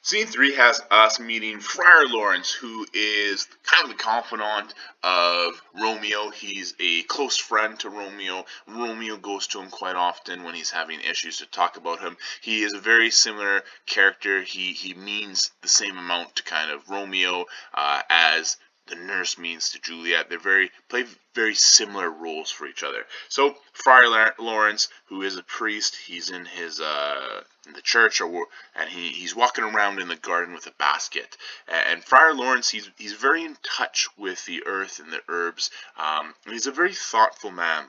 Scene 3 has us meeting Friar Lawrence, who is kind of the confidant of Romeo. He's a close friend to Romeo. Romeo goes to him quite often when he's having issues to talk about him. He is a very similar character. He means the same amount to kind of Romeo as the nurse means to Juliet. They play very similar roles for each other. So Friar Lawrence, who is a priest, he's in his in the church, and he's walking around in the garden with a basket. And Friar Lawrence, he's very in touch with the earth and the herbs. He's a very thoughtful man.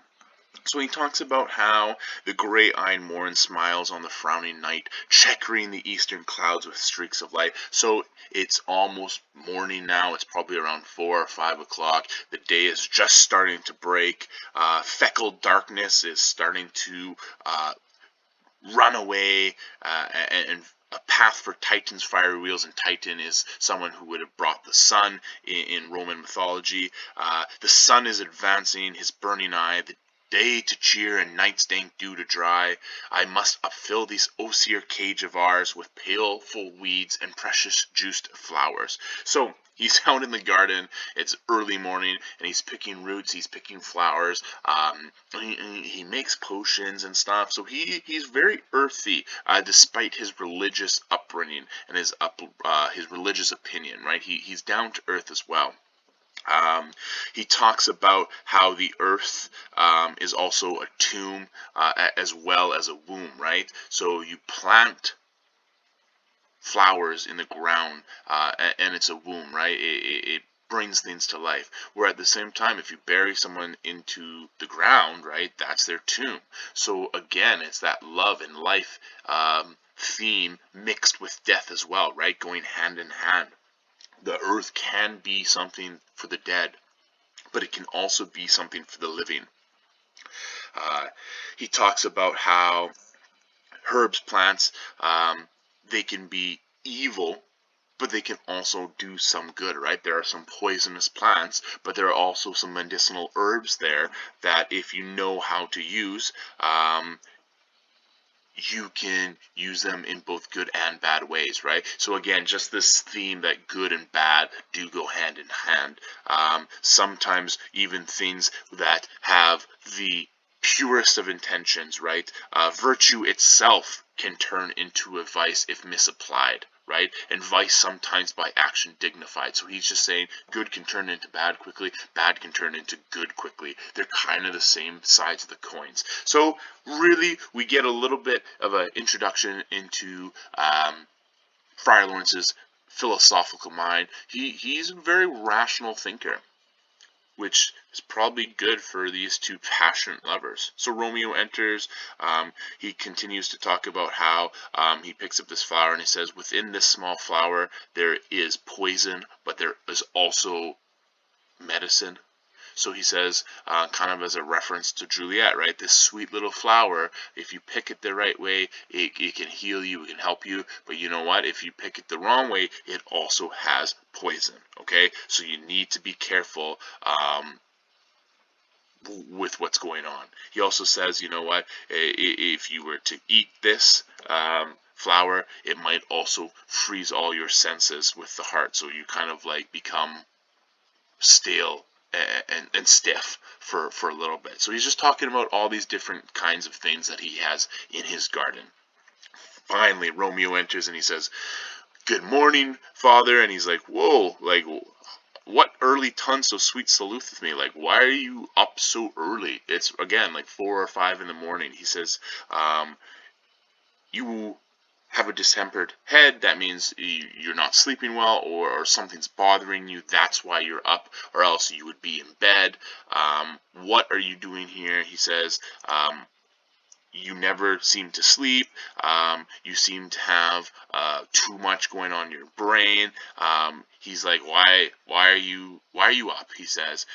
So he talks about how the gray-eyed morn smiles on the frowning night, checkering the eastern clouds with streaks of light. So it's almost morning now. It's probably around 4 or 5 o'clock. The day is just starting to break. Feckled darkness is starting to run away, and a path for Titan's fiery wheels, and Titan is someone who would have brought the sun in Roman mythology. The sun is advancing, his burning eye, the day to cheer and night's dank dew to dry. I must upfill this osier cage of ours with paleful weeds and precious juiced flowers. So he's out in the garden. It's early morning, and he's picking roots. He's picking flowers. He makes potions and stuff. So he's very earthy, despite his religious upbringing and his religious opinion. Right? He's down to earth as well. He talks about how the earth is also a tomb as well as a womb, right? So you plant flowers in the ground, and it's a womb, right? It brings things to life. Where at the same time, if you bury someone into the ground, right, that's their tomb. So again, it's that love and life theme mixed with death as well, right? Going hand in hand. The earth can be something for the dead, but it can also be something for the living. He talks about how herbs, plants, they can be evil, but they can also do some good, right? There are some poisonous plants, but there are also some medicinal herbs there that if you know how to use, you can use them in both good and bad ways, right? So again, just this theme that good and bad do go hand in hand. Sometimes even things that have the purest of intentions, right? Virtue itself can turn into a vice if misapplied, right? And vice sometimes by action dignified. So he's just saying good can turn into bad quickly, bad can turn into good quickly. They're kind of the same sides of the coins. So really, we get a little bit of an introduction into Friar Lawrence's philosophical mind. He's a very rational thinker, which is probably good for these two passionate lovers. So Romeo enters. He continues to talk about how he picks up this flower and he says, within this small flower there is poison, but there is also medicine. So he says, kind of as a reference to Juliet, right? This sweet little flower, if you pick it the right way, it can heal you, it can help you. But you know what? If you pick it the wrong way, it also has poison, okay? So you need to be careful with what's going on. He also says, you know what? If you were to eat this flower, it might also freeze all your senses with the heart. So you kind of like become stale and stiff for a little bit. So he's just talking about all these different kinds of things that he has in his garden. Finally, Romeo enters and he says, good morning, father. And he's like, whoa, like, what early ton so sweet saluteth me? Like, why are you up so early? It's, again, like 4 or 5 in the morning. He says, you have a distempered head, that means you're not sleeping well, or something's bothering you, that's why you're up, or else you would be in bed. What are you doing here? He says, you never seem to sleep. You seem to have too much going on in your brain. He's like, why are you up? He says,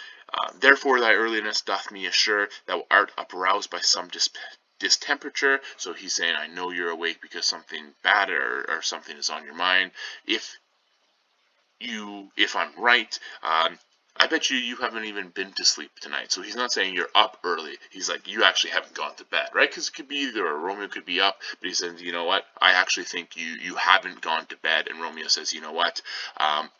therefore thy earliness doth me assure thou art upraused by some distemperature. So he's saying, I know you're awake because something bad or something is on your mind. If I'm right, I bet you haven't even been to sleep tonight. So he's not saying you're up early. He's like, you actually haven't gone to bed, right? Because it could be either, or Romeo could be up, but he says, you know what? I actually think you haven't gone to bed. And Romeo says, you know what?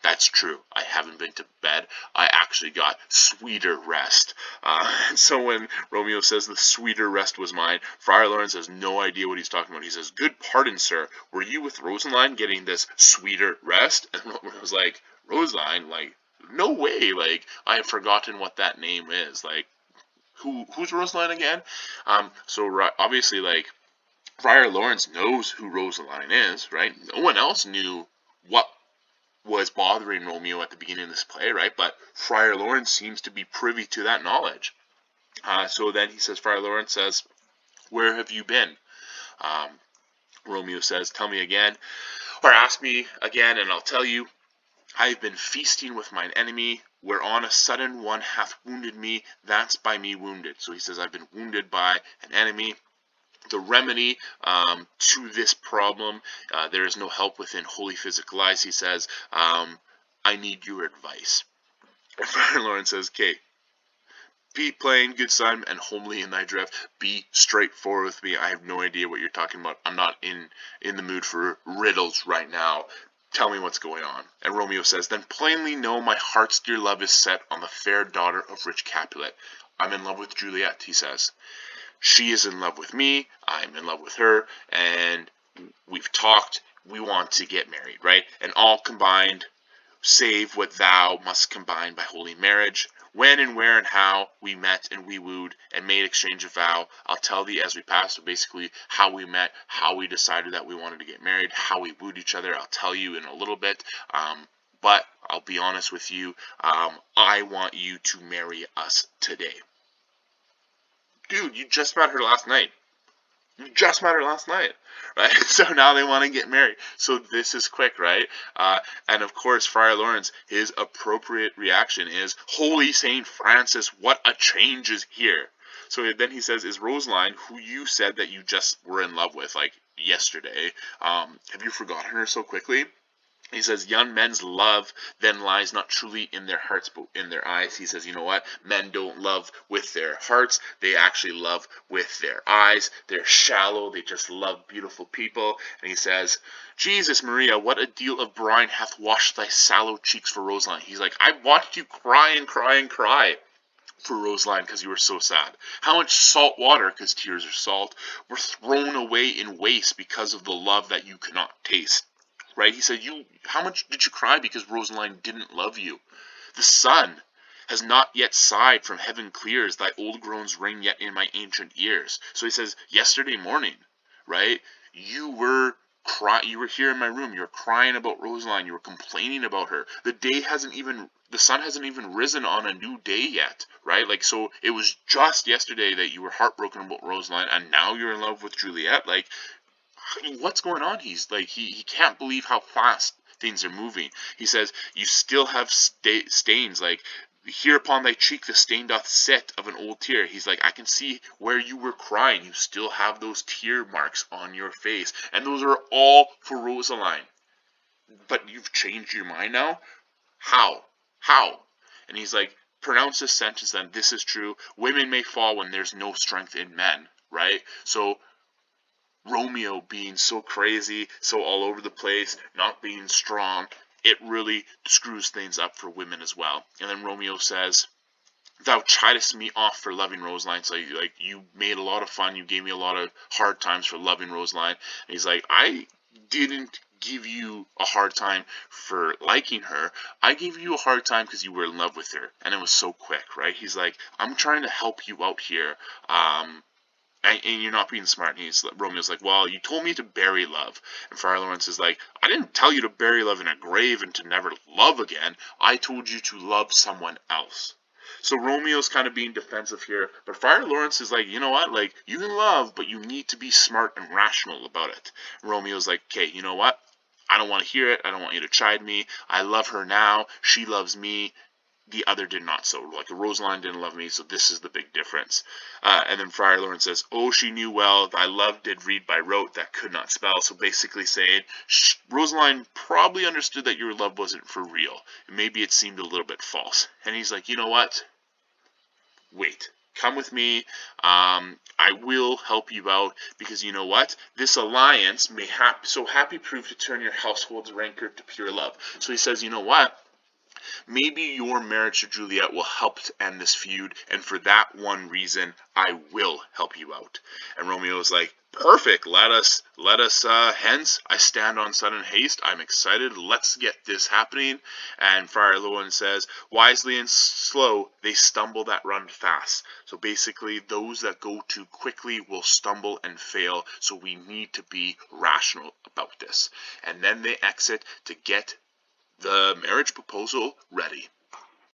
That's true. I haven't been to bed. I actually got sweeter rest. And so when Romeo says the sweeter rest was mine, Friar Lawrence has no idea what he's talking about. He says, good pardon, sir. Were you with Rosaline getting this sweeter rest? And Romeo was like, Rosaline? Like, no way, like, I have forgotten what that name is. Like, who's Rosaline again? So obviously, like, Friar Lawrence knows who Rosaline is, right? No one else knew what was bothering Romeo at the beginning of this play, right? But Friar Lawrence seems to be privy to that knowledge. So then he says, Friar Lawrence says, where have you been? Romeo says, tell me again, or ask me again, and I'll tell you. I have been feasting with mine enemy, whereon a sudden one hath wounded me, that's by me wounded. So he says, I've been wounded by an enemy. The remedy to this problem, there is no help within holy physical lies, he says. I need your advice. And Friar Lawrence says, okay, be plain, good son, and homely in thy drift. Be straightforward with me. I have no idea what you're talking about. I'm not in the mood for riddles right now. Tell me what's going on. And Romeo says, then plainly know my heart's dear love is set on the fair daughter of rich Capulet. I'm in love with Juliet, he says. She is in love with me, I'm in love with her, and we've talked, we want to get married, right? And all combined, save what thou must combine by holy marriage. When and where and how we met and we wooed and made exchange of vow, I'll tell thee as we pass. So basically how we met, how we decided that we wanted to get married, how we wooed each other, I'll tell you in a little bit. But I'll be honest with you, I want you to marry us today. Dude, you just met her last night. Right? So now they want to get married. So this is quick, right? And of course, Friar Lawrence, his appropriate reaction is, Holy Saint Francis, what a change is here. So then he says, is Rosaline, who you said that you just were in love with, like, yesterday, have you forgotten her so quickly? He says, young men's love then lies not truly in their hearts, but in their eyes. He says, you know what? Men don't love with their hearts. They actually love with their eyes. They're shallow. They just love beautiful people. And he says, Jesus Maria, what a deal of brine hath washed thy sallow cheeks for Rosaline. He's like, I watched you cry and cry and cry for Rosaline because you were so sad. How much salt water, because tears are salt, were thrown away in waste because of the love that you could not taste. Right? He said, how much did you cry because Rosaline didn't love you? The sun has not yet sighed from heaven clear, as thy old groans ring yet in my ancient ears. So he says, yesterday morning, right, you were here in my room, you were crying about Rosaline, you were complaining about her. The sun hasn't even risen on a new day yet, right? Like, so it was just yesterday that you were heartbroken about Rosaline, and now you're in love with Juliet. Like, what's going on? He's like, he can't believe how fast things are moving. He says, you still have stains, like, here upon thy cheek the stain doth sit of an old tear. He's like, I can see where you were crying. You still have those tear marks on your face. And those are all for Rosaline. But you've changed your mind now? How? And he's like, pronounce this sentence then. This is true. Women may fall when there's no strength in men, right? So Romeo being so crazy, so all over the place, not being strong, it really screws things up for women as well. And then Romeo says, thou chidest me off for loving Rosaline. So like, you made a lot of fun, you gave me a lot of hard times for loving Rosaline. And he's like, I didn't give you a hard time for liking her. I gave you a hard time because you were in love with her. And it was so quick, right? He's like, I'm trying to help you out here. And you're not being smart. And Romeo's like, well, you told me to bury love. And Friar Lawrence is like, I didn't tell you to bury love in a grave and to never love again. I told you to love someone else. So Romeo's kind of being defensive here. But Friar Lawrence is like, you know what? Like, you can love, but you need to be smart and rational about it. And Romeo's like, okay, you know what? I don't want to hear it. I don't want you to chide me. I love her now. She loves me. the other did not so. Like Rosaline didn't love me, so this is the big difference. And then Friar Lawrence says, oh, she knew well, thy love did read by rote, that could not spell. So basically saying, Rosaline probably understood that your love wasn't for real. Maybe it seemed a little bit false. And he's like, you know what? Wait. Come with me. I will help you out because you know what? This alliance may so happy prove to turn your household's rancor to pure love. So he says, you know what? Maybe your marriage to Juliet will help to end this feud, and for that one reason, I will help you out. And Romeo is like, perfect, let us, hence, I stand on sudden haste, I'm excited, let's get this happening. And Friar Lawrence says, wisely and slow, they stumble that run fast. So basically, those that go too quickly will stumble and fail, so we need to be rational about this. And then they exit to get the marriage proposal ready.